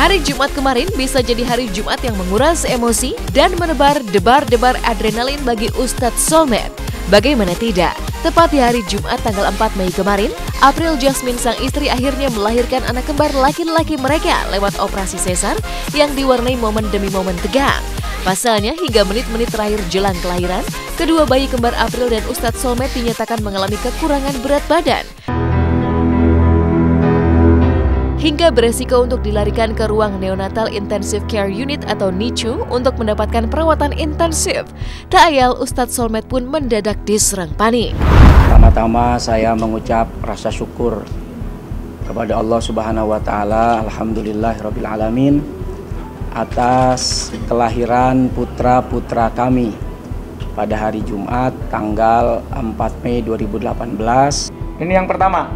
Hari Jumat kemarin bisa jadi hari Jumat yang menguras emosi dan menebar debar-debar adrenalin bagi Ustadz Solmed. Bagaimana tidak? Tepat di hari Jumat tanggal 4 Mei kemarin, April Jasmine sang istri akhirnya melahirkan anak kembar laki-laki mereka lewat operasi sesar yang diwarnai momen demi momen tegang. Pasalnya, hingga menit-menit terakhir jelang kelahiran, kedua bayi kembar April dan Ustadz Solmed dinyatakan mengalami kekurangan berat badan, hingga beresiko untuk dilarikan ke ruang Neonatal Intensive Care Unit atau NICU untuk mendapatkan perawatan intensif. Tak ayal, Ustadz Solmed pun mendadak diserang panik. Pertama-tama saya mengucap rasa syukur kepada Allah Subhanahu wa Ta'ala, alhamdulillahirabbil alamin, atas kelahiran putra-putra kami pada hari Jumat tanggal 4 Mei 2018. Ini yang pertama.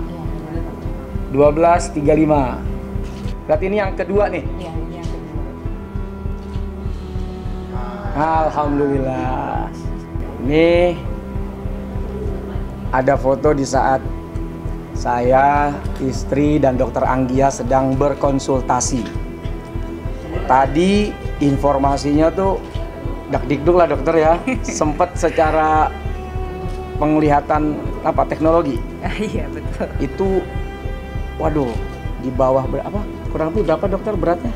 12.35. Berarti ini yang kedua nih? Iya, ini yang kedua. Alhamdulillah. Ini ada foto di saat saya, istri, dan dokter Anggia sedang berkonsultasi. Tadi informasinya tuh dak-dikduk lah dokter ya. Sempat secara penglihatan teknologi. Iya betul. Itu waduh, di bawah berapa? Kurang lebih berapa dokter beratnya?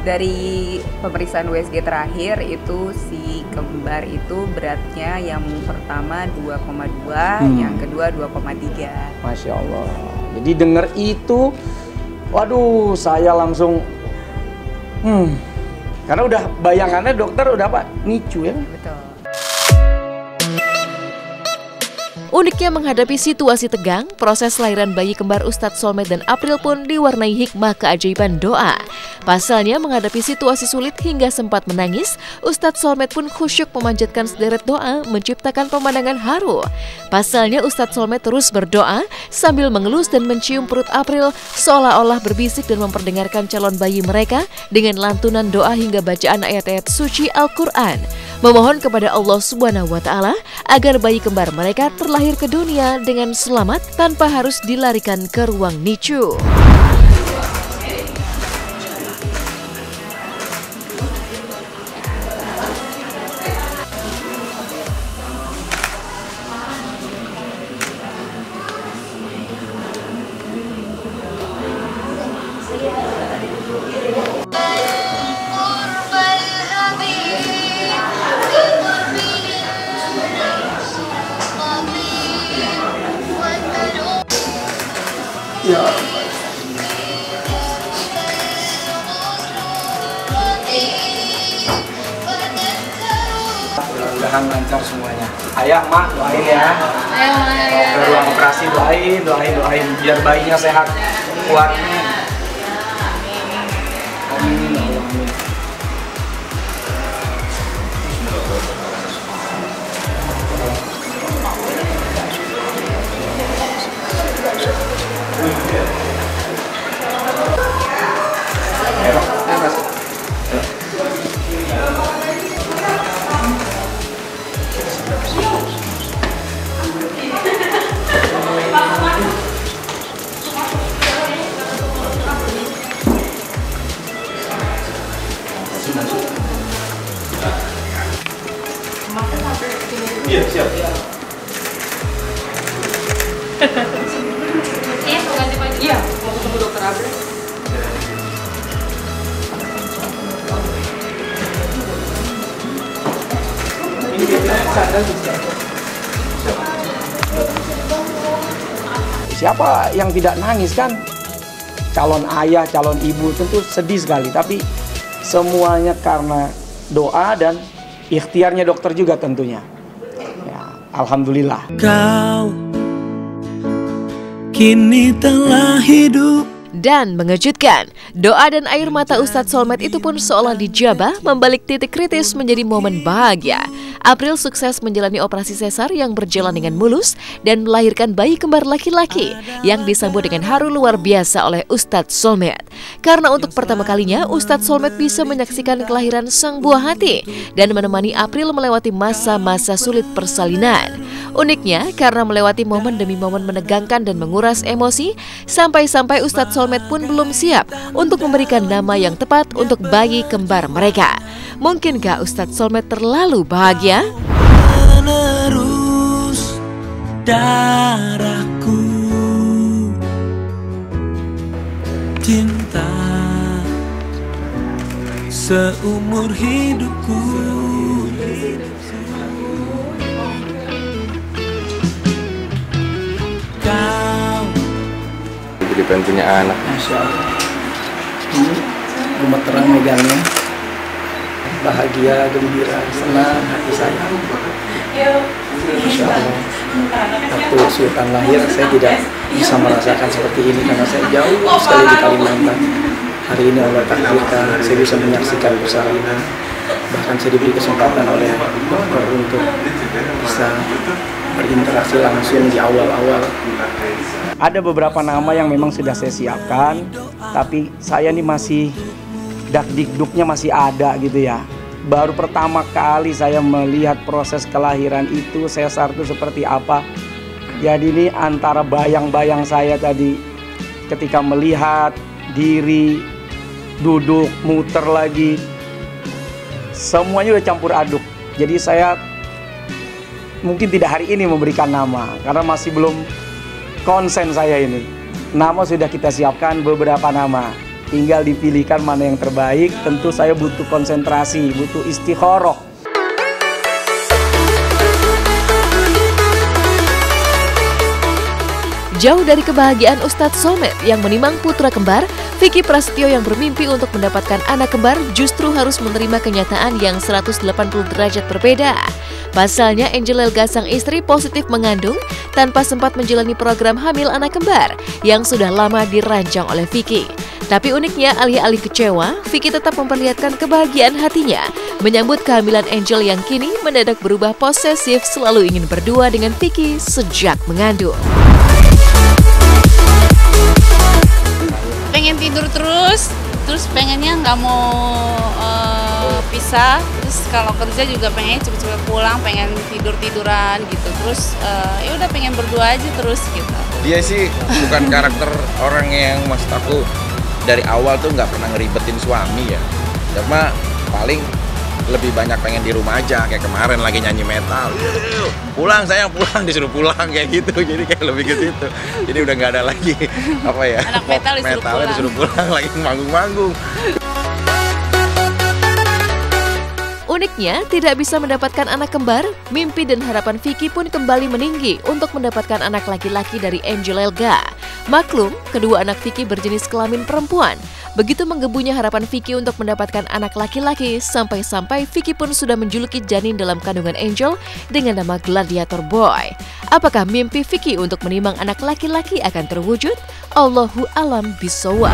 Dari pemeriksaan USG terakhir itu si kembar itu beratnya yang pertama 2,2, yang kedua 2,3. Masya Allah. Jadi dengar itu, waduh, saya langsung, karena udah bayangannya dokter udah apa? NICU ya? Betul. Uniknya menghadapi situasi tegang, proses lahiran bayi kembar Ustadz Solmed dan April pun diwarnai hikmah keajaiban doa. Pasalnya menghadapi situasi sulit hingga sempat menangis, Ustadz Solmed pun khusyuk memanjatkan sederet doa menciptakan pemandangan haru. Pasalnya Ustadz Solmed terus berdoa sambil mengelus dan mencium perut April seolah-olah berbisik dan memperdengarkan calon bayi mereka dengan lantunan doa hingga bacaan ayat-ayat suci Al-Quran. Memohon kepada Allah Subhanahu wa Ta'ala agar bayi kembar mereka terlahir ke dunia dengan selamat tanpa harus dilarikan ke ruang NICU. Ya. Mudah-mudahan lancar semuanya. Ayah, mak, doain ya. Ke ruang operasi doain biar bayinya sehat, kuat. Amin. Amin. Iya, siap. Iya, mau ketemu dokter April. Siapa yang tidak nangis kan? Calon ayah, calon ibu tentu sedih sekali. Tapi semuanya karena doa dan ikhtiarnya dokter juga tentunya. Ya, alhamdulillah. Kau kini telah hidup. Dan mengejutkan, doa dan air mata Ustadz Solmed itu pun seolah dijabah membalik titik kritis menjadi momen bahagia. April sukses menjalani operasi sesar yang berjalan dengan mulus dan melahirkan bayi kembar laki-laki yang disambut dengan haru luar biasa oleh Ustadz Solmed. Karena untuk pertama kalinya Ustadz Solmed bisa menyaksikan kelahiran sang buah hati dan menemani April melewati masa-masa sulit persalinan. Uniknya, karena melewati momen demi momen menegangkan dan menguras emosi, sampai-sampai Ustadz Solmed pun belum siap untuk memberikan nama yang tepat untuk bayi kembar mereka. Mungkinkah Ustadz Solmed terlalu bahagia? Menerus darahku, cinta seumur hidupku. Kau jadi pengen punya anak. Masya Allah. Ini gemeteran megangnya. Bahagia, gembira, senang hati saya. Masya Allah. Waktu Sultan lahir, saya tidak bisa merasakan seperti ini karena saya jauh sekali di Kalimantan. Hari ini Allah takdirkan saya bisa menyaksikan persalinan. Bahkan saya diberi kesempatan oleh dokter untuk bisa berinteraksi langsung di awal-awal. Ada beberapa nama yang memang sudah saya siapkan, tapi saya nih masih dak-dikduknya masih ada gitu ya. Baru pertama kali saya melihat proses kelahiran itu, sesar itu seperti apa. Jadi ini antara bayang-bayang saya tadi ketika melihat diri, duduk, muter lagi, semuanya udah campur aduk. Jadi saya mungkin tidak hari ini memberikan nama karena masih belum konsen saya ini. Nama sudah kita siapkan beberapa nama, tinggal dipilihkan mana yang terbaik. Tentu saya butuh konsentrasi, butuh istikharah. Jauh dari kebahagiaan Ustadz Solmed yang menimang putra kembar, Vicky Prasetyo yang bermimpi untuk mendapatkan anak kembar justru harus menerima kenyataan yang 180 derajat berbeda. Pasalnya Angel Elga sang istri positif mengandung tanpa sempat menjalani program hamil anak kembar yang sudah lama dirancang oleh Vicky. Tapi uniknya, alih-alih kecewa, Vicky tetap memperlihatkan kebahagiaan hatinya menyambut kehamilan Angel yang kini mendadak berubah posesif, selalu ingin berdua dengan Vicky sejak mengandung. Pengen tidur terus pengennya nggak mau pisah. Terus kalau kerja juga pengen cepet-cepet pulang, pengen tiduran gitu. Terus ya udah pengen berdua aja terus gitu. Dia sih bukan karakter orang yang maksud aku dari awal tuh nggak pernah ngeribetin suami ya. Cuma paling lebih banyak pengen di rumah aja, kayak kemarin lagi nyanyi metal, pulang sayang pulang, disuruh pulang kayak gitu. Jadi kayak lebih ke situ. Jadi udah nggak ada lagi apa ya, anak metal disuruh pulang lagi manggung-manggung. Uniknya, tidak bisa mendapatkan anak kembar, mimpi dan harapan Vicky pun kembali meninggi untuk mendapatkan anak laki-laki dari Angel Elga. Maklum, kedua anak Vicky berjenis kelamin perempuan. Begitu menggebunya harapan Vicky untuk mendapatkan anak laki-laki, sampai-sampai Vicky pun sudah menjuluki janin dalam kandungan Angel dengan nama Gladiator Boy. Apakah mimpi Vicky untuk menimang anak laki-laki akan terwujud? Allahu a'lam bishawab.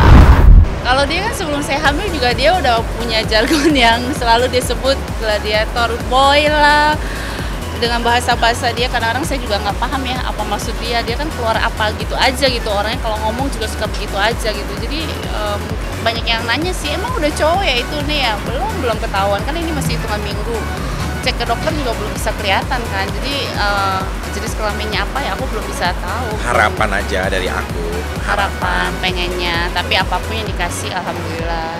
Kalau dia kan sebelum saya hamil juga dia udah punya jargon yang selalu disebut Gladiator Boy lah. Dengan bahasa-bahasa dia, kadang-kadang saya juga nggak paham ya apa maksud dia. Dia kan keluar apa gitu aja gitu, orangnya kalau ngomong juga suka begitu aja gitu. Jadi banyak yang nanya sih, emang udah cowok ya itu nih ya? Belum ketahuan, kan ini masih hitungan minggu. Cek ke dokter juga belum bisa kelihatan kan. Jadi jenis kelaminnya apa ya aku belum bisa tahu. Harapan aja dari aku. Harapan pengennya, tapi apapun yang dikasih alhamdulillah.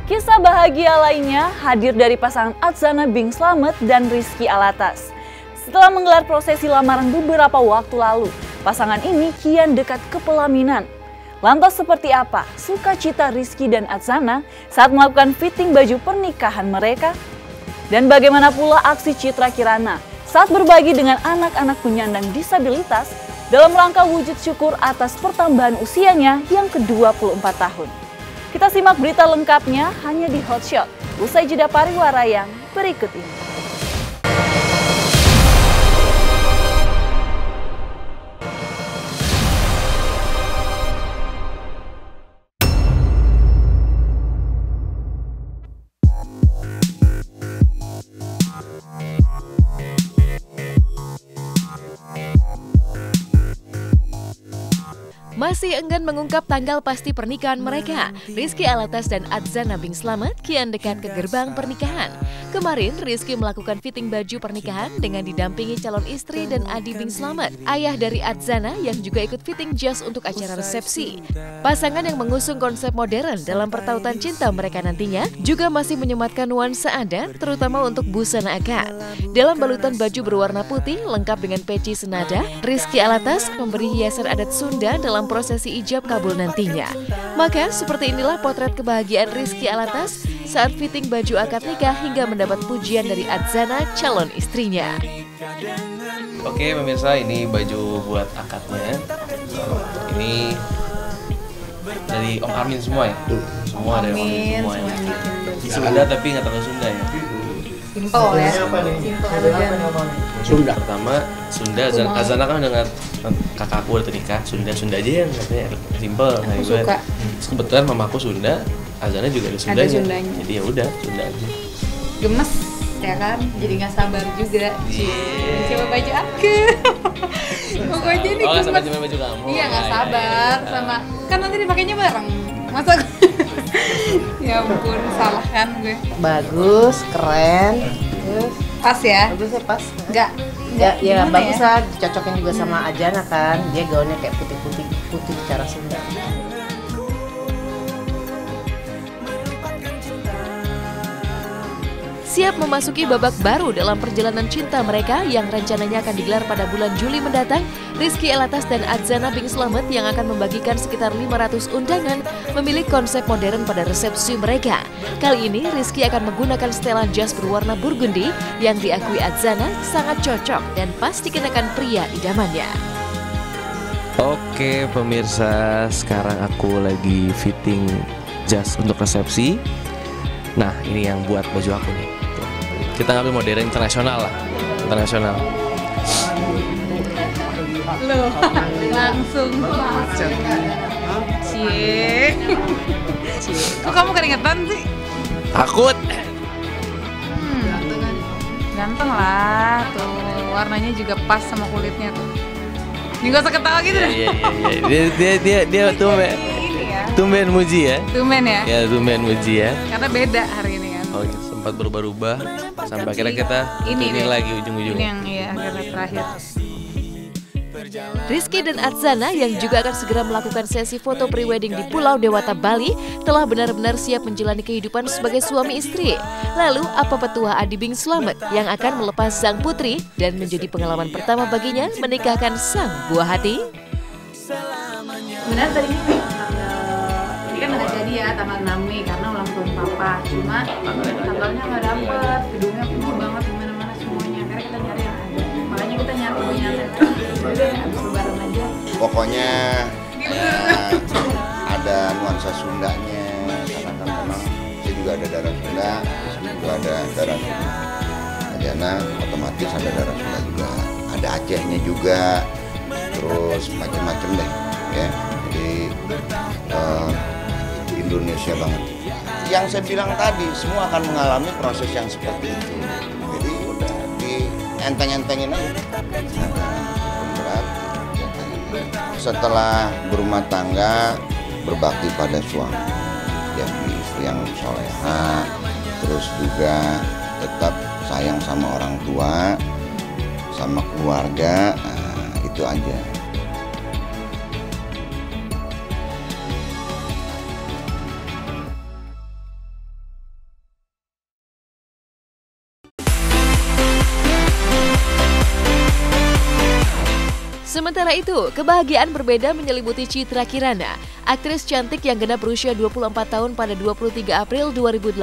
Kisah bahagia lainnya hadir dari pasangan Atsana Bing Slamet dan Rizky Alatas. Setelah menggelar prosesi lamaran beberapa waktu lalu, pasangan ini kian dekat ke pelaminan. Lantas seperti apa sukacita Rizky dan Atsana saat melakukan fitting baju pernikahan mereka? Dan bagaimana pula aksi Citra Kirana saat berbagi dengan anak-anak penyandang disabilitas dalam rangka wujud syukur atas pertambahan usianya yang ke-24 tahun. Kita simak berita lengkapnya hanya di Hot Shot, usai jeda pariwara yang berikut ini. Masih enggan mengungkap tanggal pasti pernikahan mereka, Rizky Alatas dan Atzana Bing Slamet kian dekat ke gerbang pernikahan. Kemarin, Rizky melakukan fitting baju pernikahan dengan didampingi calon istri dan Adi Bing Slamet, ayah dari Atzana yang juga ikut fitting jas untuk acara resepsi. Pasangan yang mengusung konsep modern dalam pertautan cinta mereka nantinya juga masih menyematkan nuansa adat, terutama untuk busana akad. Dalam balutan baju berwarna putih lengkap dengan peci senada, Rizky Alatas memberi hiasan adat Sunda dalam prosesi ijab kabul nantinya. Maka seperti inilah potret kebahagiaan Rizky Alatas saat fitting baju akad nikah hingga mendapat pujian dari Atzana, calon istrinya. Oke pemirsa, ini baju buat akadnya. Ini dari Om Amin semua ya? Semua dari Om Amin semua ya? Ada tapi nggak terlalu Sunda ya? Simpel ya? Sunda. Pertama, Sunda, Atzana kan dengan kakakku udah nikah, Sunda aja yang katanya simpel. Aku suka. Kebetulan mamaku Sunda, Atzana juga ada Sundanya. Jadi ya udah Sunda aja. Gemes ya kan, jadi nggak sabar juga. Coba baju aku. Pokoknya nih gemes. Sama baju kamu. Iya nggak sabar sama, kan nanti dipakainya bareng. Masa ya ampun, salah kan gue. Bagus, keren. Pas ya? Bagusnya pas. Enggak. Ya bagus lah, dicocokin juga sama Atzana kan. Dia gaunnya kayak putih secara Sunda. Siap memasuki babak baru dalam perjalanan cinta mereka yang rencananya akan digelar pada bulan Juli mendatang, Rizky Alatas dan Atzana Bing Slamet yang akan membagikan sekitar 500 undangan memilih konsep modern pada resepsi mereka. Kali ini Rizky akan menggunakan setelan jas berwarna burgundi yang diakui Atzana sangat cocok dan pas dikenakan pria idamannya. Oke pemirsa, sekarang aku lagi fitting jas untuk resepsi. Nah ini yang buat baju aku nih. Kita ngambil modern internasional lah, internasional. Loh, langsung. Cie. Kok kamu keringetan sih? Takut. Ganteng lah, tuh warnanya juga pas sama kulitnya tuh. Ini gak usah ketawa gitu deh. Iya. Dia tumben muji ya. Tumben ya? Ya tumben muji ya. Karena beda hari ini kan. Oh gitu, sempat berubah-ubah sampai akhirnya kita ini lagi ujung-ujungnya. Ini yang akhirnya terakhir. Rizky dan Atzana yang juga akan segera melakukan sesi foto pre-wedding di Pulau Dewata, Bali telah benar-benar siap menjalani kehidupan sebagai suami istri. Lalu apa petua Adi Bing Slamet yang akan melepas sang putri dan menjadi pengalaman pertama baginya menikahkan sang buah hati? Sebenarnya tadi ini kan ada jadi ya tanggal 6 Mei karena ulang tahun papa. Cuma tanggalnya nggak dapet, gedungnya penuh banget dimana-mana semuanya. Karena kita nyari yang ada. Makanya kita nyari habis lebaran aja. Pokoknya ada nuansa Sundanya, karena kan memang saya juga ada darah Sunda, saya juga ada darah Sunda. Atzana otomatis ada darah Sunda juga, ada Acehnya juga, terus macam-macam deh, ya. Jadi Indonesia banget. Yang saya bilang tadi, semua akan mengalami proses yang seperti itu. Jadi udah dienteng-entengin aja. Berat. Setelah berumah tangga, berbakti pada suami, jadi istri yang soleha, terus juga tetap sayang sama orang tua, sama keluarga, itu aja. Sementara itu, kebahagiaan berbeda menyelimuti Citra Kirana. Aktris cantik yang genap berusia 24 tahun pada 23 April 2018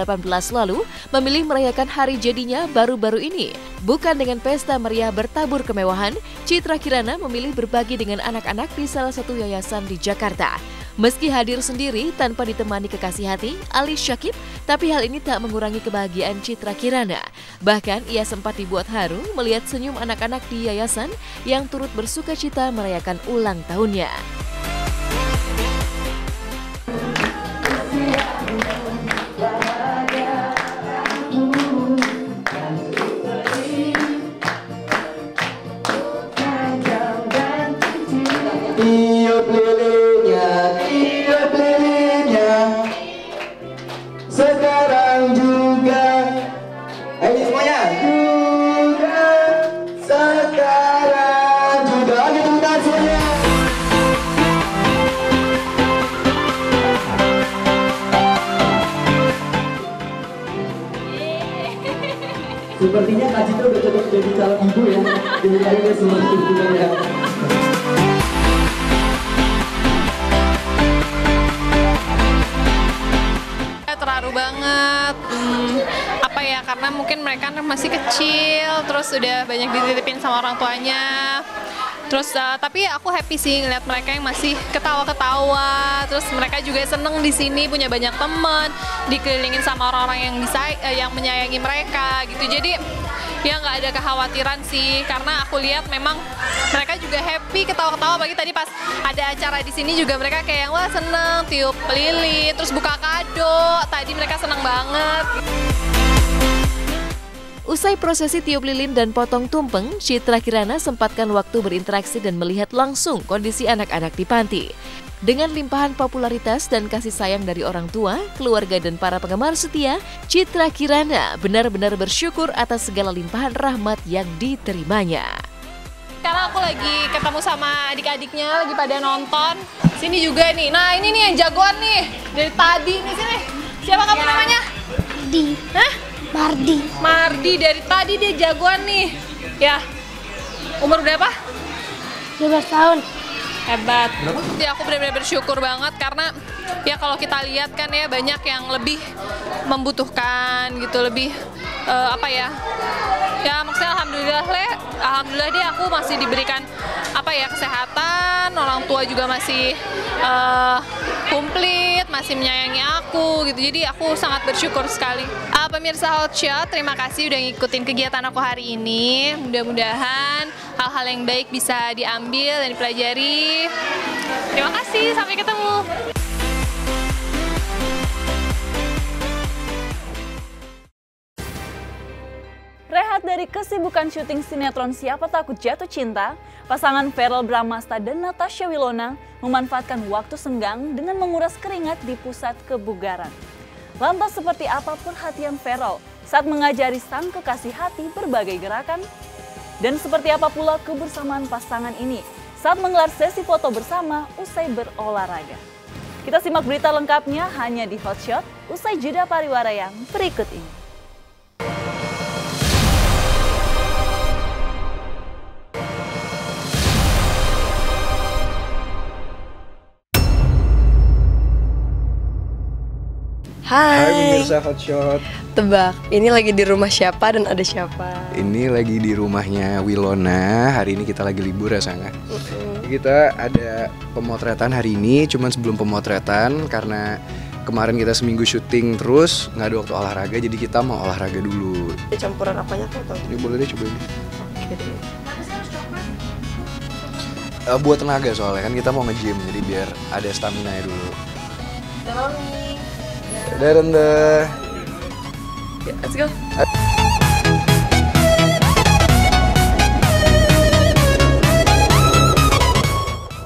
lalu memilih merayakan hari jadinya baru-baru ini. Bukan dengan pesta meriah bertabur kemewahan, Citra Kirana memilih berbagi dengan anak-anak di salah satu yayasan di Jakarta. Meski hadir sendiri tanpa ditemani kekasih hati, Ali Syakib, tapi hal ini tak mengurangi kebahagiaan Citra Kirana. Bahkan ia sempat dibuat haru melihat senyum anak-anak di yayasan yang turut bersukacita merayakan ulang tahunnya. Tiup lilin Sepertinya Kak Citra udah cocok jadi calon ibu ya. Jadi kayaknya semua hubungan ya. Terharu banget, apa ya, karena mungkin mereka masih kecil, terus udah banyak dititipin sama orang tuanya. Terus tapi aku happy sih ngeliat mereka yang masih ketawa-ketawa. Terus mereka juga seneng di sini, punya banyak teman, dikelilingin sama orang-orang yang menyayangi mereka gitu. Jadi ya nggak ada kekhawatiran sih, karena aku lihat memang mereka juga happy, ketawa-ketawa. Apalagi tadi pas ada acara di sini juga mereka kayak wah seneng, tiup lilin, terus buka kado. Tadi mereka seneng banget. Usai prosesi tiup lilin dan potong tumpeng, Citra Kirana sempatkan waktu berinteraksi dan melihat langsung kondisi anak-anak di panti. Dengan limpahan popularitas dan kasih sayang dari orang tua, keluarga dan para penggemar setia, Citra Kirana benar-benar bersyukur atas segala limpahan rahmat yang diterimanya. Sekarang aku lagi ketemu sama adik-adiknya, lagi pada nonton. Sini juga nih, nah ini nih yang jagoan nih, dari tadi nih sini. Siapa kamu namanya? Mardi. Hah? Mardi, dari tadi dia jagoan nih. Ya, umur berapa? 12 tahun. Hebat. Ya aku benar-benar bersyukur banget karena ya kalau kita lihat kan ya banyak yang lebih membutuhkan gitu, lebih apa ya? Ya maksudnya alhamdulillah deh aku masih diberikan apa ya, kesehatan, orang tua juga masih komplit, masih menyayangi aku gitu. Jadi aku sangat bersyukur sekali. Pemirsa Hotshot, terima kasih udah ngikutin kegiatan aku hari ini. Mudah-mudahan hal-hal yang baik bisa diambil dan dipelajari. Terima kasih, sampai ketemu. Rehat dari kesibukan syuting sinetron Siapa Takut Jatuh Cinta, pasangan Verrell Bramasta dan Natasha Wilona memanfaatkan waktu senggang dengan menguras keringat di pusat kebugaran. Lantas seperti apa perhatian Verrell saat mengajari sang kekasih hati berbagai gerakan? Dan seperti apa pula kebersamaan pasangan ini saat menggelar sesi foto bersama usai berolahraga? Kita simak berita lengkapnya hanya di Hotshot usai jeda pariwara yang berikut ini. Hai pemirsa Hotshot. Tebak, ini lagi di rumah siapa dan ada siapa? Ini lagi di rumahnya Wilona. Hari ini kita lagi libur ya Sanga. Kita ada pemotretan hari ini. Cuman sebelum pemotretan, karena kemarin kita seminggu syuting terus nggak ada waktu olahraga, jadi kita mau olahraga dulu. Campuran apanya foto? Ini boleh deh, coba ini. Oke deh. Buat tenaga soalnya kan kita mau nge-gym, jadi biar ada stamina-nya dulu. Dadah. Let's go.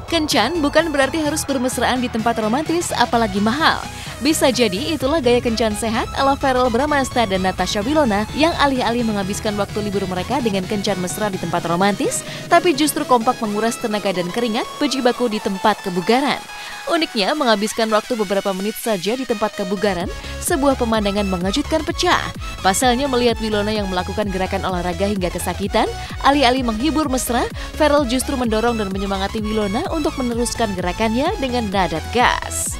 Kencan bukan berarti harus bermesraan di tempat romantis, apalagi mahal. Bisa jadi itulah gaya kencan sehat ala Verrell Bramasta dan Natasha Wilona yang alih-alih menghabiskan waktu libur mereka dengan kencan mesra di tempat romantis, tapi justru kompak menguras tenaga dan keringat berjibaku di tempat kebugaran. Uniknya, menghabiskan waktu beberapa menit saja di tempat kebugaran, sebuah pemandangan mengejutkan pecah. Pasalnya melihat Wilona yang melakukan gerakan olahraga hingga kesakitan, alih-alih menghibur mesra, Verrell justru mendorong dan menyemangati Wilona untuk meneruskan gerakannya dengan nada gas.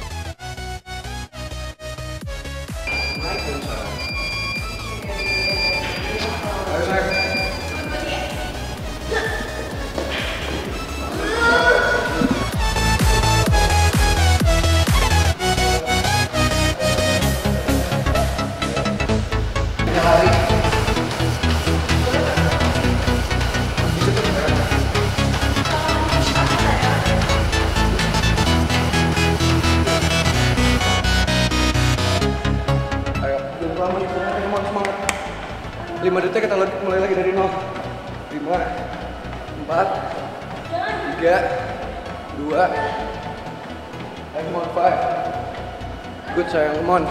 Ayo, semangat. 5 detik kita mulai lagi dari 0. 5, 4, 3, 2, come on, 5. Good sayang, come on.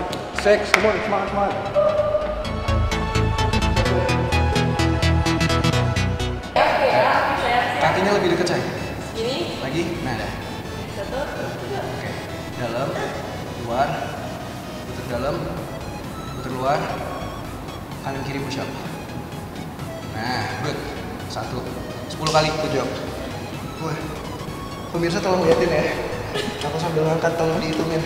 6, come on, semangat. Kakinya lebih dekat sayang. Gini. Lagi, nah dah. 1, 2. Oke, dalam, luar, putar dalam, putar luar, kanan kiri push up. Nah, good. 1. 10 kali, good job. Wah, pemirsa tolong liatin ya. Aku sambil ngangkat, tolong dihitungin.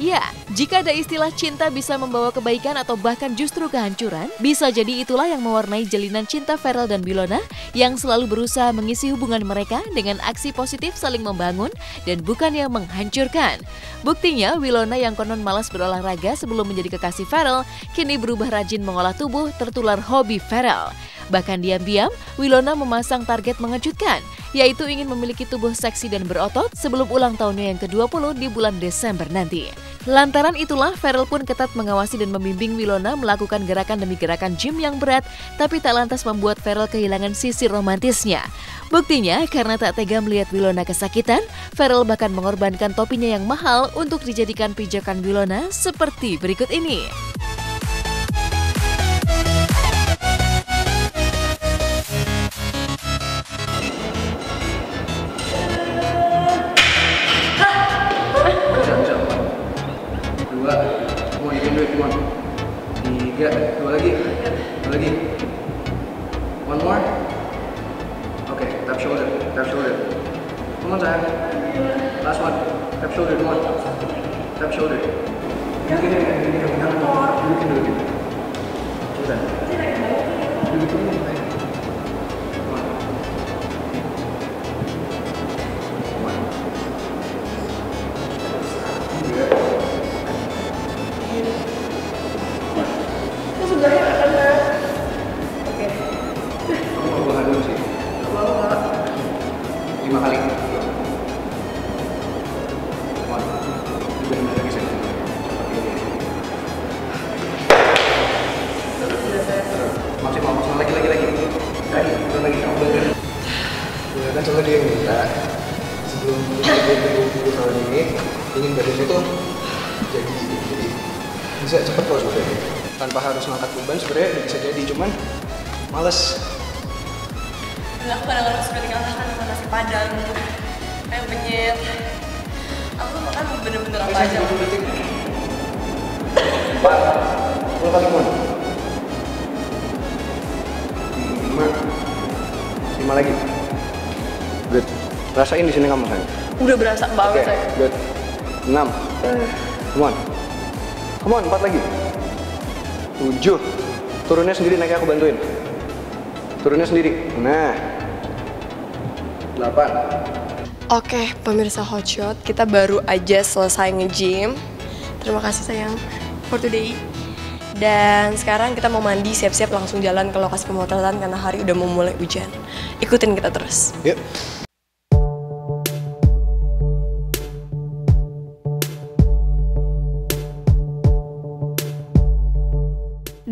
Ya, jika ada istilah cinta bisa membawa kebaikan atau bahkan justru kehancuran, bisa jadi itulah yang mewarnai jalinan cinta Ferel dan Wilona yang selalu berusaha mengisi hubungan mereka dengan aksi positif saling membangun dan bukan yang menghancurkan. Buktinya, Wilona yang konon malas berolahraga sebelum menjadi kekasih Ferel, kini berubah rajin mengolah tubuh tertular hobi Ferel. Bahkan diam-diam, Wilona memasang target mengejutkan, yaitu ingin memiliki tubuh seksi dan berotot sebelum ulang tahunnya yang ke-20 di bulan Desember nanti. Lantaran itulah, Ferel pun ketat mengawasi dan membimbing Wilona melakukan gerakan demi gerakan gym yang berat, tapi tak lantas membuat Ferel kehilangan sisi romantisnya. Buktinya, karena tak tega melihat Wilona kesakitan, Ferel bahkan mengorbankan topinya yang mahal untuk dijadikan pijakan Wilona seperti berikut ini. Tiga, dua lagi. One more. Okay, tap shoulder. Come on, sayang. Last one. Tap shoulder, come on. Tap shoulder. Dudukin dulu. Sudah. Dudukin dulu. Maksimal lagi. Kan selalu dia yang minta sebelum dia 20 tahun ini ingin badannya tuh jadi bisa cepet kok sebenarnya. Tanpa harus ngangkat beban sebenarnya bisa jadi, cuman males. Aku kadang-kadang suka dikalahkan sama nasi padang, kayak penyet. Aku makan bener-bener apa aja. 10 kali mon. 5 lagi. Good. Rasain di sini kamu sayang. Udah berasa banget saya. Good. 6. Come on, 4 lagi. 7. Turunnya sendiri, naiknya aku bantuin. Turunnya sendiri. Nah. 8. Oke, pemirsa Hotshot, kita baru aja selesai nge-gym. Terima kasih sayang for today. Dan sekarang kita mau mandi, siap-siap langsung jalan ke lokasi pemotretan karena hari udah mau mulai hujan. Ikutin kita terus. Yuk.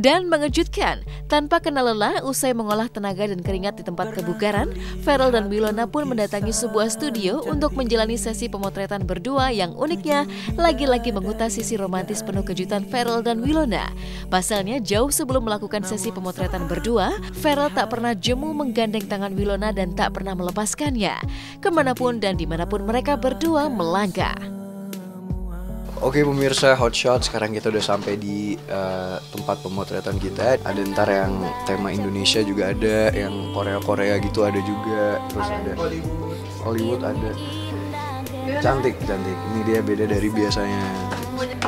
Dan mengejutkan, tanpa kena lelah usai mengolah tenaga dan keringat di tempat kebugaran, Ferel dan Wilona pun mendatangi sebuah studio untuk menjalani sesi pemotretan berdua yang uniknya lagi-lagi mengutas sisi romantis penuh kejutan Ferel dan Wilona. Pasalnya, jauh sebelum melakukan sesi pemotretan berdua, Ferel tak pernah jemu menggandeng tangan Wilona dan tak pernah melepaskannya. Kemanapun dan dimanapun mereka berdua melangkah. Oke pemirsa Hotshot, sekarang kita udah sampai di tempat pemotretan kita. Ada ntar yang tema Indonesia juga ada, yang Korea gitu ada juga. Terus ada Hollywood ada. Cantik. Ini dia beda dari biasanya.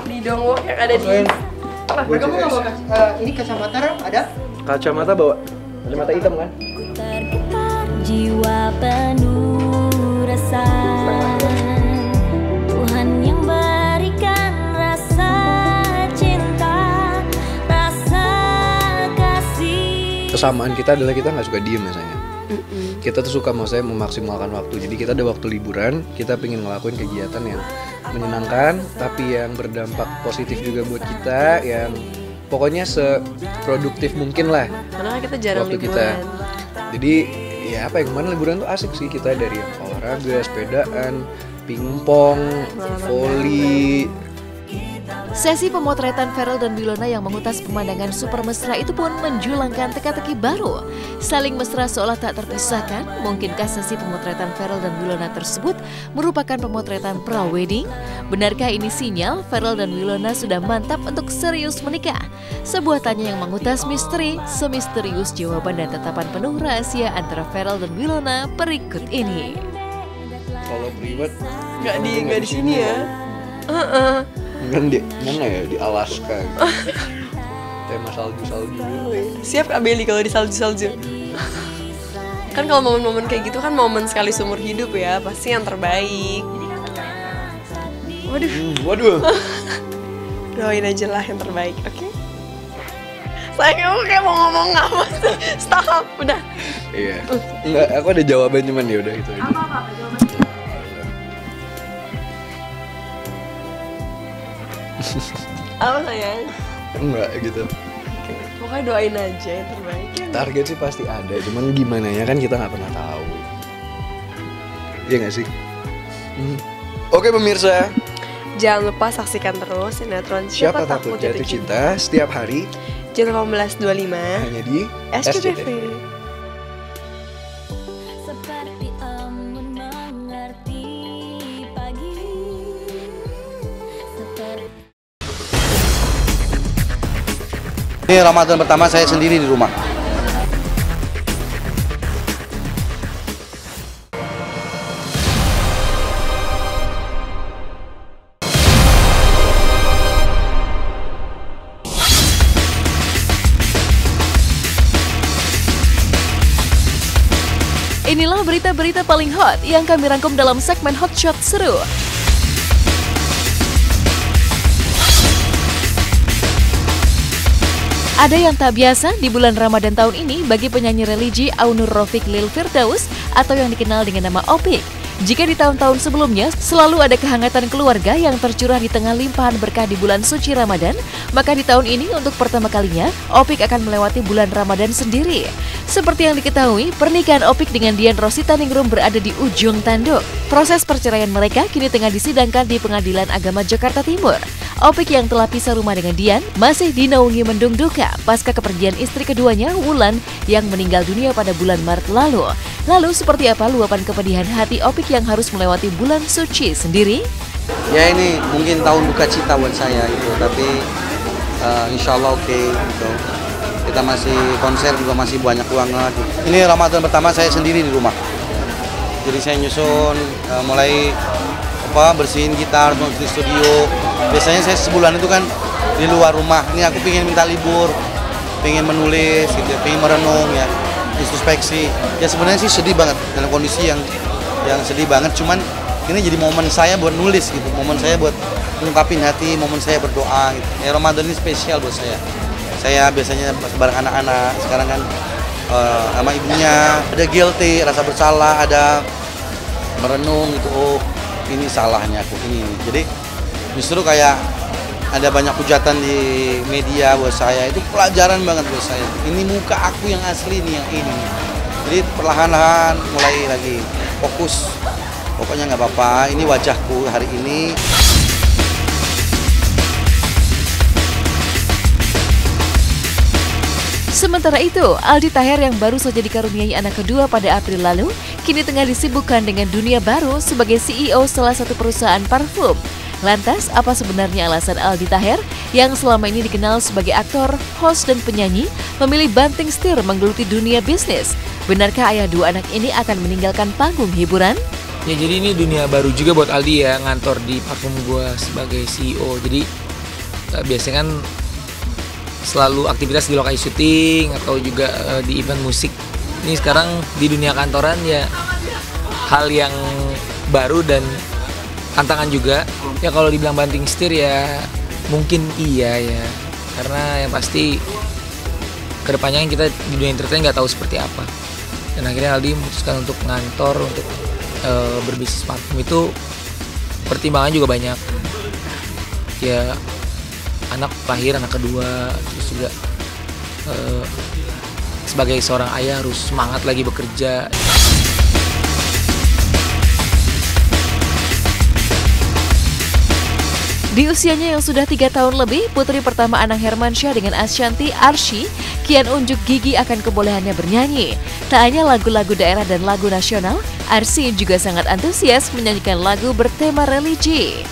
Di dongwok yang ada di... Kamu nggak bawa ini kacamata ada? Kacamata bawa. Kacamata hitam kan? Tergetar jiwa penuh rasa. Tuhan yang berikan rasa cinta, rasa kasih. Kesamaan kita adalah kita nggak suka diem biasanya. Kita tuh suka maksudnya memaksimalkan waktu. Jadi kita ada waktu liburan, kita pengen ngelakuin kegiatan yang menyenangkan, tapi yang berdampak positif juga buat kita, yang pokoknya seproduktif mungkin lah. Karena kita jarang waktu liburan. Jadi ya apa ya, kemarin liburan tuh asik sih, kita dari olahraga, sepedaan, pingpong, voli. Sesi pemotretan Ferel dan Wilona yang mengutas pemandangan super mesra itu pun menjulangkan teka-teki baru. Saling mesra seolah tak terpisahkan. Mungkinkah sesi pemotretan Ferel dan Wilona tersebut merupakan pemotretan pra-wedding? Benarkah ini sinyal Ferel dan Wilona sudah mantap untuk serius menikah? Sebuah tanya yang mengutas misteri, semisterius jawaban dan tatapan penuh rahasia antara Ferel dan Wilona berikut ini. Kalau privat nggak di sini ya. Kan di mana ya, di Alaska gitu. Tema salju-salju. Siap Kak Beli kalau di salju-salju. Kan kalau momen-momen kayak gitu kan momen sekali seumur hidup ya, pasti yang terbaik. Waduh. Doain aja lah yang terbaik, oke? Sayang, aku kayak mau ngomong apa sih? Stop, udah. Iya. Enggak, aku ada jawaban cuman ya udah itu aja. Apa jawabannya? Apa sayang? Enggak gitu. Pokoknya doain aja yang terbaik ya. Target sih pasti ada, cuman gimana ya kan kita nggak pernah tahu. Iya nggak sih? Oke pemirsa, jangan lupa saksikan terus sinetron Siapa Takut Jatuh Cinta setiap hari jam 18.25 hanya di SCTV. Ini Ramadan pertama saya sendiri di rumah. Inilah berita-berita paling hot yang kami rangkum dalam segmen Hot Shot Seru. Ada yang tak biasa di bulan Ramadan tahun ini bagi penyanyi religi Aunur Rafiq Lil Firdaus atau yang dikenal dengan nama Opik. Jika di tahun-tahun sebelumnya selalu ada kehangatan keluarga yang tercurah di tengah limpahan berkah di bulan suci Ramadan, maka di tahun ini untuk pertama kalinya Opik akan melewati bulan Ramadan sendiri. Seperti yang diketahui, pernikahan Opik dengan Dian Rositaningrum berada di ujung tanduk. Proses perceraian mereka kini tengah disidangkan di Pengadilan Agama Jakarta Timur. Opik yang telah pisah rumah dengan Dian masih dinaungi mendung duka pasca kepergian istri keduanya, Wulan, yang meninggal dunia pada bulan Maret lalu. Lalu seperti apa luapan kepedihan hati Opik yang harus melewati bulan suci sendiri? Ya ini mungkin tahun duka cita buat saya itu, tapi insya Allah oke gitu. Kita masih konser juga masih banyak banget. Ini Ramadan pertama saya sendiri di rumah. Jadi saya nyusun mulai bersihin gitar di studio. Biasanya saya sebulan itu kan di luar rumah. Ini aku pengen minta libur, pengen menulis gitu, pengen merenung ya, introspeksi. Ya sebenarnya sih sedih banget dalam kondisi yang sedih banget. Cuman ini jadi momen saya buat nulis gitu, momen saya buat mengungkapin hati, momen saya berdoa gitu. Ya Ramadan ini spesial buat saya. Saya biasanya bareng anak-anak, sekarang kan sama ibunya, ada guilty, rasa bersalah, ada merenung gitu, oh ini salahnya aku ini. Jadi justru kayak ada banyak hujatan di media buat saya, itu pelajaran banget buat saya. Ini muka aku yang asli nih, yang ini. Jadi perlahan-lahan mulai lagi fokus, pokoknya nggak apa-apa, ini wajahku hari ini. Sementara itu, Aldi Taher yang baru saja dikaruniai anak kedua pada April lalu, kini tengah disibukkan dengan dunia baru sebagai CEO salah satu perusahaan parfum. Lantas, apa sebenarnya alasan Aldi Taher yang selama ini dikenal sebagai aktor, host, dan penyanyi memilih banting setir menggeluti dunia bisnis? Benarkah ayah dua anak ini akan meninggalkan panggung hiburan? Ya jadi ini dunia baru juga buat Aldi ya, ngantor di parfum gue sebagai CEO. Jadi biasanya kan selalu aktivitas di lokasi syuting atau juga di event musik. Ini sekarang di dunia kantoran ya hal yang baru dan tantangan juga. Ya kalau dibilang banting setir ya mungkin iya ya, karena yang pasti kedepannya kita di dunia entertain nggak tahu seperti apa. Dan akhirnya Aldi memutuskan untuk ngantor, untuk berbisnis parfum. Itu pertimbangan juga banyak. Ya anak lahir, anak kedua, terus juga sebagai seorang ayah harus semangat lagi bekerja. Di usianya yang sudah 3 tahun lebih, putri pertama Anang Hermansyah dengan Ashanti Arsy kian unjuk gigi akan kebolehannya bernyanyi. Tak hanya lagu-lagu daerah dan lagu nasional, Arsy juga sangat antusias menyanyikan lagu bertema religi.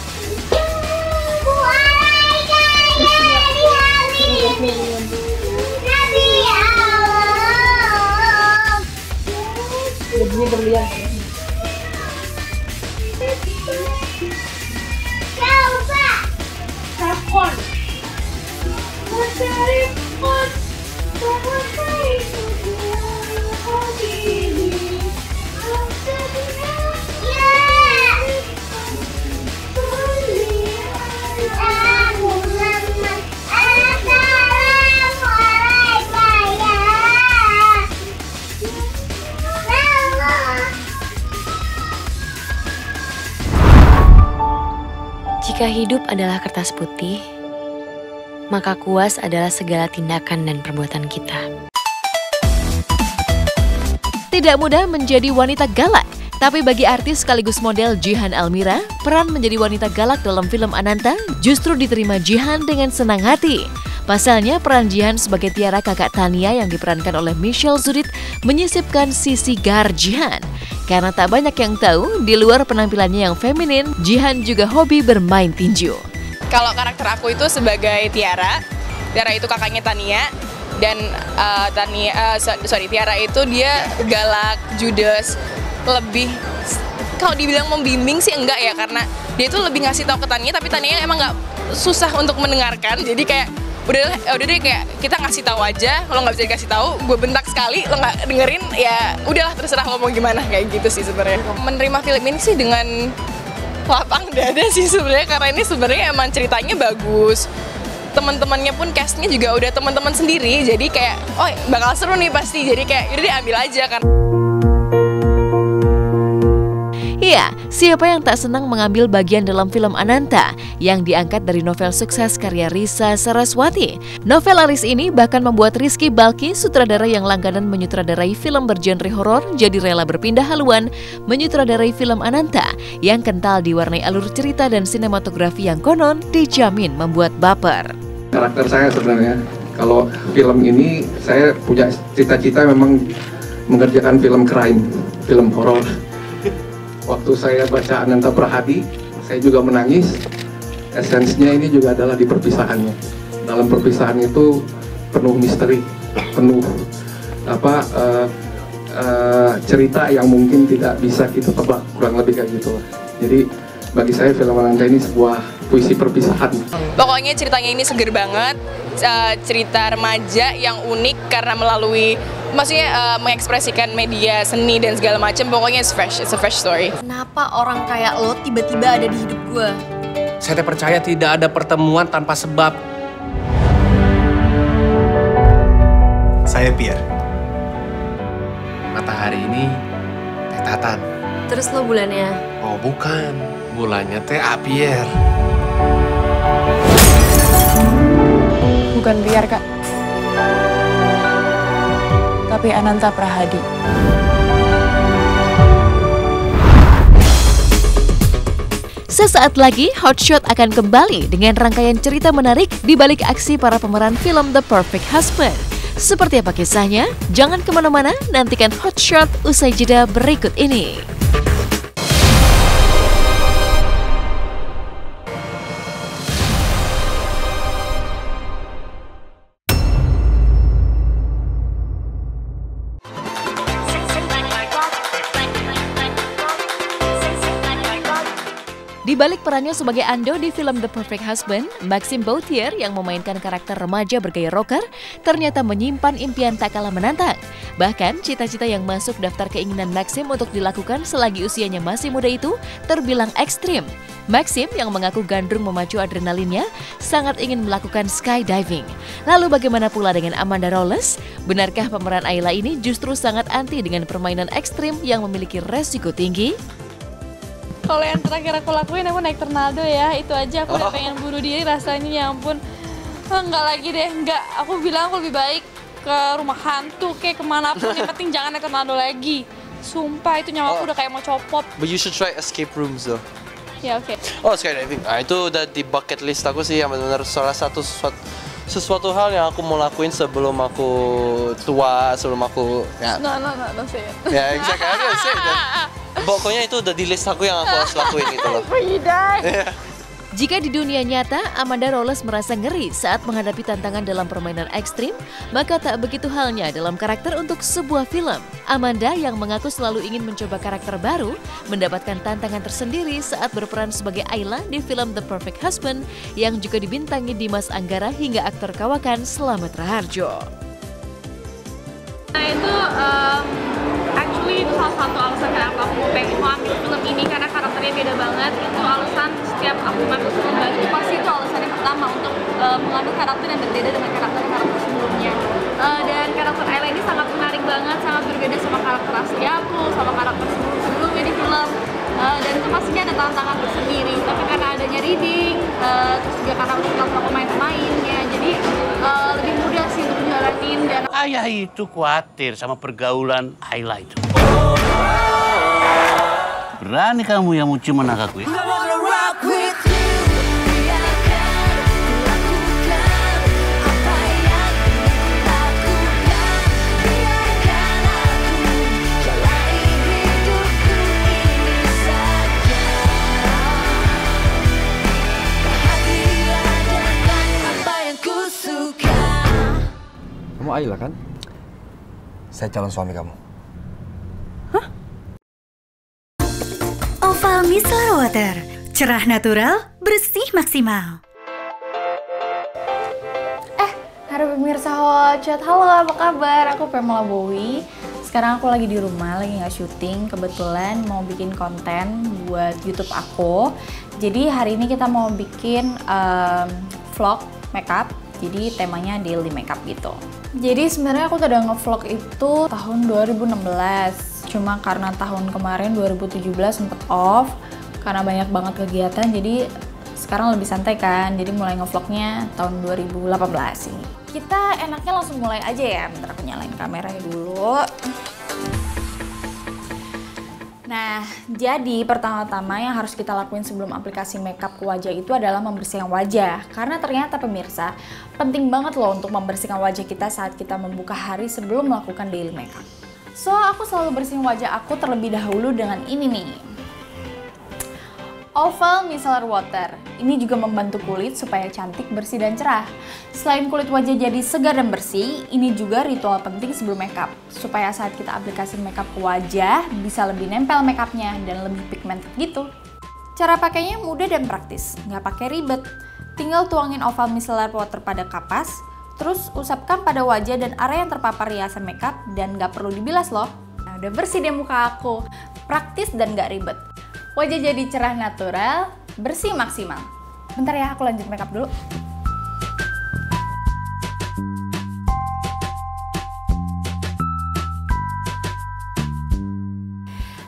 Jika hidup adalah kertas putih, maka kuas adalah segala tindakan dan perbuatan kita. Tidak mudah menjadi wanita galak, tapi bagi artis sekaligus model Jihan Almira, peran menjadi wanita galak dalam film Ananta justru diterima Jihan dengan senang hati. Pasalnya, peran Jihan sebagai Tiara kakak Tania yang diperankan oleh Michelle Zudit menyisipkan sisi gar Jihan. Karena tak banyak yang tahu, di luar penampilannya yang feminin, Jihan juga hobi bermain tinju. Kalau karakter aku itu sebagai Tiara itu kakaknya Tania, dan Tiara itu dia galak, judes, lebih kalau dibilang membimbing sih enggak ya, karena dia itu lebih ngasih tahu ke Tania, tapi Tania emang nggak susah untuk mendengarkan, jadi kayak udah deh kayak kita ngasih tahu aja, kalau nggak bisa dikasih tahu, gue bentak sekali, lo nggak dengerin ya udahlah terserah lo mau gimana, kayak gitu sih sebenarnya. Menerima film ini sih dengan lapang dada sih sebenarnya, karena ini sebenarnya emang ceritanya bagus. Teman-temannya pun castnya juga udah teman-teman sendiri, jadi kayak oh bakal seru nih pasti, jadi kayak yaudah deh ambil aja kan. Iya, siapa yang tak senang mengambil bagian dalam film Ananta yang diangkat dari novel sukses karya Risa Saraswati. Novel laris ini bahkan membuat Rizky Balki, sutradara yang langganan menyutradarai film bergenre horor, jadi rela berpindah haluan menyutradarai film Ananta yang kental diwarnai alur cerita dan sinematografi yang konon dijamin membuat baper. Karakter saya sebenarnya, kalau film ini saya punya cita-cita memang mengerjakan film crime, film horor. Waktu saya baca Ananta Prahadi, saya juga menangis. Esensinya ini juga adalah di perpisahannya. Dalam perpisahan itu penuh misteri, penuh cerita yang mungkin tidak bisa kita tebak, kurang lebih kayak gitu. Jadi bagi saya film Ananta ini sebuah puisi perpisahan. Pokoknya ceritanya ini seger banget, cerita remaja yang unik karena melalui mengekspresikan media seni dan segala macam. Pokoknya it's a fresh story. Kenapa orang kayak lo tiba-tiba ada di hidup gue? Saya percaya tidak ada pertemuan tanpa sebab. Saya Pierre. Matahari ini Teh Tatan. Terus lo bulannya? Oh bukan, bulannya Teh Pierre. Bukan Pierre, Kak. Tapi Ananta Prahadi. Sesaat lagi, Hotshot akan kembali dengan rangkaian cerita menarik di balik aksi para pemeran film The Perfect Husband. Seperti apa kisahnya? Jangan kemana-mana, nantikan Hotshot usai jeda berikut ini. Di balik perannya sebagai Ando di film The Perfect Husband, Maxime Bauthier yang memainkan karakter remaja bergaya rocker ternyata menyimpan impian tak kalah menantang. Bahkan cita-cita yang masuk daftar keinginan Maxime untuk dilakukan selagi usianya masih muda itu terbilang ekstrim. Maxime yang mengaku gandrung memacu adrenalinnya sangat ingin melakukan skydiving. Lalu bagaimana pula dengan Amanda Rolles? Benarkah pemeran Ayla ini justru sangat anti dengan permainan ekstrim yang memiliki resiko tinggi? Kalau yang terakhir aku lakuin aku naik tornado ya, itu aja aku udah pengen bunuh diri rasanya, ya ampun. Enggak lagi deh, enggak. Aku bilang aku lebih baik ke rumah hantu kayak kemanapun, yang penting jangan naik tornado lagi. Sumpah itu nyawa aku udah kayak mau copot. But you should try escape rooms though. Ya oke. Oh, skydiving. Nah, itu udah di bucket list aku sih, yang benar-benar salah satu sesuatu hal yang aku mau lakuin sebelum aku tua, sebelum aku ya. No, say it. Ya, exactly. I don't say that. Pokoknya itu udah di list aku yang aku harus lakuin gitu loh. Jika di dunia nyata, Amanda Rolles merasa ngeri saat menghadapi tantangan dalam permainan ekstrim, maka tak begitu halnya dalam karakter untuk sebuah film. Amanda yang mengaku selalu ingin mencoba karakter baru, mendapatkan tantangan tersendiri saat berperan sebagai Ayla di film The Perfect Husband yang juga dibintangi Dimas Anggara hingga aktor kawakan Slamet Raharjo. Nah itu actually itu salah satu alasan kenapa aku pengen mau ambil film ini, karena karakternya beda banget. Itu alasan setiap aku ngambil film baru pasti itu alasan yang pertama untuk mengambil karakter yang berbeda dengan karakter sebelumnya. Dan karakter Ayla ini sangat menarik banget, sangat berbeda sama karakter asli aku, sama karakter sebelumnya di film. Dan itu pastinya ada tantangan tersendiri, tapi karena adanya reading, terus juga karena udah kenal sama pemain-pemainnya, jadi lebih mudah sih untuk menjalanin. Dan ayah itu khawatir sama pergaulan Ayla itu. Berani kamu yang mau ciuman aku ya? Kamu Ayla kan? Saya calon suami kamu. Oval Micellar Water, cerah natural, bersih maksimal. Halo pemirsa Hotshot, halo apa kabar? Aku Pamela Bowie. Sekarang aku lagi di rumah, lagi nggak syuting. Kebetulan mau bikin konten buat YouTube aku. Jadi hari ini kita mau bikin vlog makeup. Jadi temanya daily makeup gitu. Jadi sebenarnya aku udah nge-vlog itu tahun 2016. Cuma karena tahun kemarin 2017 sempet off karena banyak banget kegiatan, jadi sekarang lebih santai kan. Jadi mulai nge-vlognya tahun 2018 ini. Kita enaknya langsung mulai aja ya. Bentar aku nyalain kameranya dulu. Nah, jadi pertama-tama yang harus kita lakuin sebelum aplikasi makeup ke wajah itu adalah membersihkan wajah. Karena ternyata pemirsa, penting banget loh untuk membersihkan wajah kita saat kita membuka hari sebelum melakukan daily makeup. So, aku selalu bersihin wajah aku terlebih dahulu dengan ini nih. Oval Micellar Water. Ini juga membantu kulit supaya cantik, bersih, dan cerah. Selain kulit wajah jadi segar dan bersih, ini juga ritual penting sebelum makeup. Supaya saat kita aplikasi makeup ke wajah, bisa lebih nempel makeupnya dan lebih pigmented gitu. Cara pakainya mudah dan praktis, nggak pakai ribet. Tinggal tuangin Oval Micellar Water pada kapas, terus usapkan pada wajah dan area yang terpapar riasan makeup dan nggak perlu dibilas loh. Nah, udah bersih deh muka aku. Praktis dan nggak ribet. Wajah jadi cerah natural, bersih maksimal. Bentar ya, aku lanjut makeup dulu.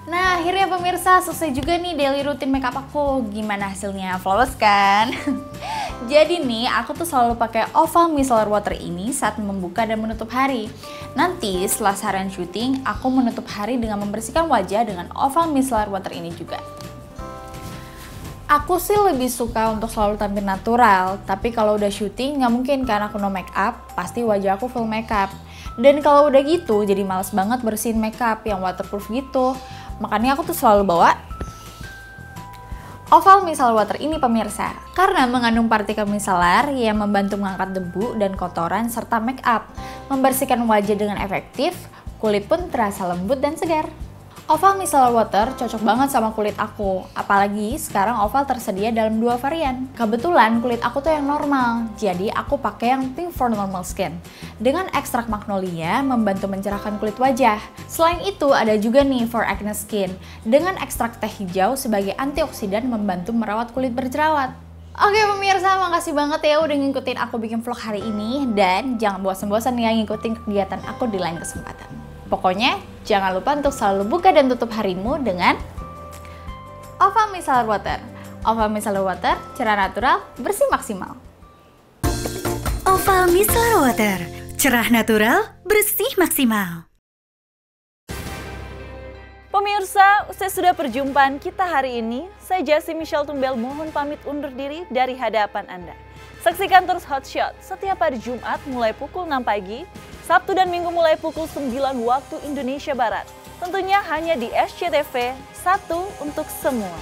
Nah, akhirnya pemirsa selesai juga nih daily routine makeup aku. Gimana hasilnya? Flawless kan? Jadi nih, aku tuh selalu pakai Oval Micellar Water ini saat membuka dan menutup hari. Nanti setelah seharian syuting, aku menutup hari dengan membersihkan wajah dengan Oval Micellar Water ini juga. Aku sih lebih suka untuk selalu tampil natural, tapi kalau udah syuting nggak mungkin karena aku no make up, pasti wajah aku full makeup. Dan kalau udah gitu, jadi males banget bersihin makeup yang waterproof gitu. Makanya aku tuh selalu bawa Oval Micellar Water ini pemirsa, karena mengandung partikel micellar yang membantu mengangkat debu dan kotoran serta make up, membersihkan wajah dengan efektif, kulit pun terasa lembut dan segar. Oval Micellar Water cocok banget sama kulit aku, apalagi sekarang Oval tersedia dalam 2 varian. Kebetulan kulit aku tuh yang normal, jadi aku pakai yang Pink for Normal Skin. Dengan ekstrak magnolia membantu mencerahkan kulit wajah. Selain itu ada juga nih for Acne Skin, dengan ekstrak teh hijau sebagai antioksidan membantu merawat kulit berjerawat. Oke pemirsa, makasih banget ya udah ngikutin aku bikin vlog hari ini. Dan jangan bosan-bosan ya ngikutin kegiatan aku di lain kesempatan. Pokoknya jangan lupa untuk selalu buka dan tutup harimu dengan Oval Micellar Water. Oval Micellar Water, cerah natural, bersih maksimal. Oval Micellar Water, cerah natural, bersih maksimal. Pemirsa, usai sudah perjumpaan kita hari ini, saya Jassi Michelle Tumbel mohon pamit undur diri dari hadapan Anda. Saksikan terus Hot Shot setiap hari Jumat mulai pukul 6 pagi, Sabtu dan Minggu mulai pukul 9 waktu Indonesia Barat. Tentunya hanya di SCTV, satu untuk semua.